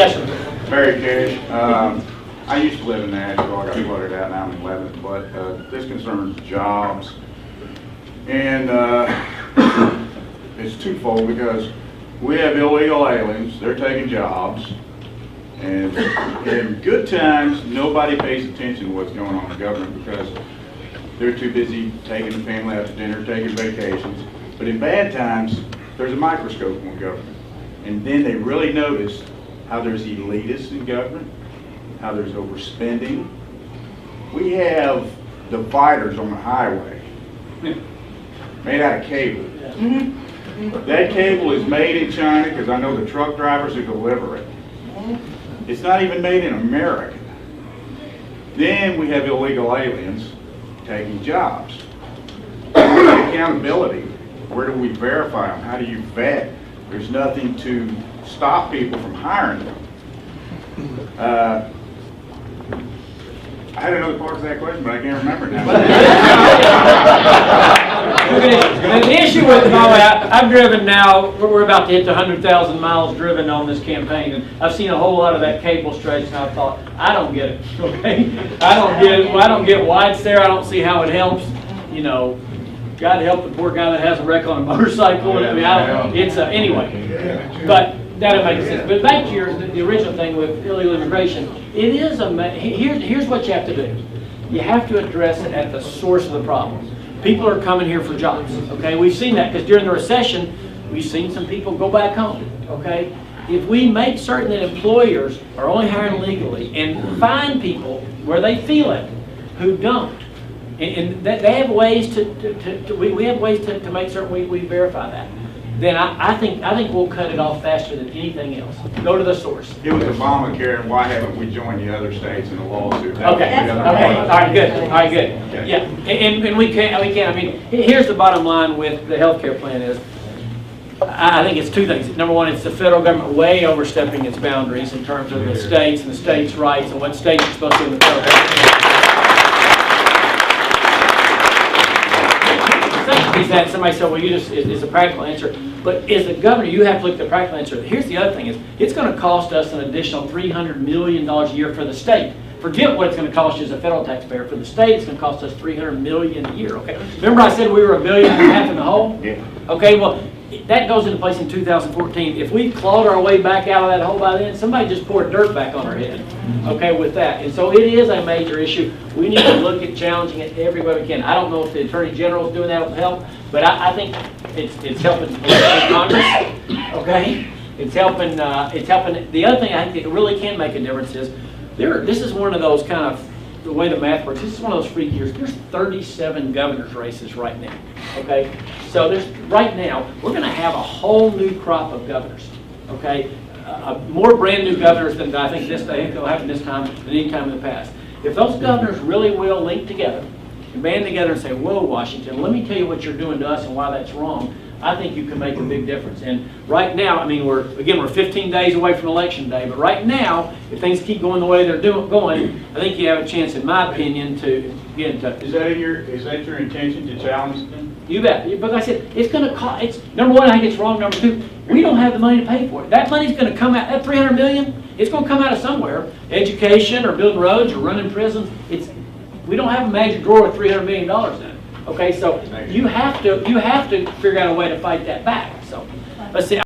Yes, sir. Barry Cash. I used to live in Nashville. I got flooded out, now I'm in Lebanon. But this concerns jobs. And it's twofold because we have illegal aliens. They're taking jobs. And in good times, nobody pays attention to what's going on in government because they're too busy taking the family out to dinner, taking vacations. But in bad times, there's a microscope on government. And then they really notice how there's elitists in government, how there's overspending. We have dividers on the highway made out of cable. That cable is made in China because I know the truck drivers who deliver it. It's not even made in America. Then we have illegal aliens taking jobs. Accountability. Where do we verify them? How do you vet? There's nothing to stop people from hiring them. I had another part of that question, but I can't remember now. The issue with it, I've driven now, we're about to hit the 100,000 miles driven on this campaign, and I've seen a whole lot of that cable stretch, and I thought, I don't get it, okay? I don't get it. I don't get why it's there. I don't see how it helps. You know, God help the poor guy that has a wreck on a motorcycle. I mean, it's anyway. But that makes sense. But back to the original thing with illegal immigration, it is here's what you have to do. You have to address it at the source of the problem. People are coming here for jobs. Okay, we've seen that because during the recession, we've seen some people go back home. Okay, if we make certain that employers are only hiring legally and find people where they feel it who don't, and they have ways we have ways to make certain we verify that. Then I think we'll cut it off faster than anything else. Go to the source. It was Obamacare, and why haven't we joined the other states in the lawsuit? Okay. Okay. All right. Good. All right. Good. Okay. Yeah. And we can. I mean, here's the bottom line with the health care plan is, I think it's two things. Number one, it's the federal government way overstepping its boundaries in terms of the states and the states' rights and what states are supposed to do in the federal government. Is that somebody said, well, it's a practical answer. But as the governor, you have to look at the practical answer. Here's the other thing is, it's going to cost us an additional $300 million a year for the state. Forget what it's going to cost you as a federal taxpayer. For the state, it's going to cost us $300 million a year. Okay. Remember I said we were $1.5 billion in the hole? Yeah. Okay, well, that goes into place in 2014. If we clawed our way back out of that hole by then, somebody just poured dirt back on our head, okay, with that. And so it is a major issue. We need to look at challenging it every way we can. I don't know if the Attorney General is doing that with help, but I think it's helping Congress, okay? It's helping. The other thing I think that really can make a difference is, this is one of those kind of, the way the math works, this is one of those freak years. There's 37 governor's races right now, okay? So right now, we're going to have a whole new crop of governors, okay? More brand new governors than I think will happen this time than any time in the past. If those governors really will link together, and band together and say, whoa, Washington, let me tell you what you're doing to us and why that's wrong, I think you can make a big difference. And right now, I mean, we're 15 days away from Election Day, but right now, if things keep going the way they're going, I think you have a chance, in my opinion, to get in touch. Is that your intention to challenge them? You bet. But like I said, it's going to cost. Number one, I think it's wrong. Number two, we don't have the money to pay for it. That money's going to come out. That $300 million, it's going to come out of somewhere. Education, or building roads, or running prisons. We don't have a magic drawer with $300 million in it. Okay, so you have to figure out a way to fight that back. So let's see.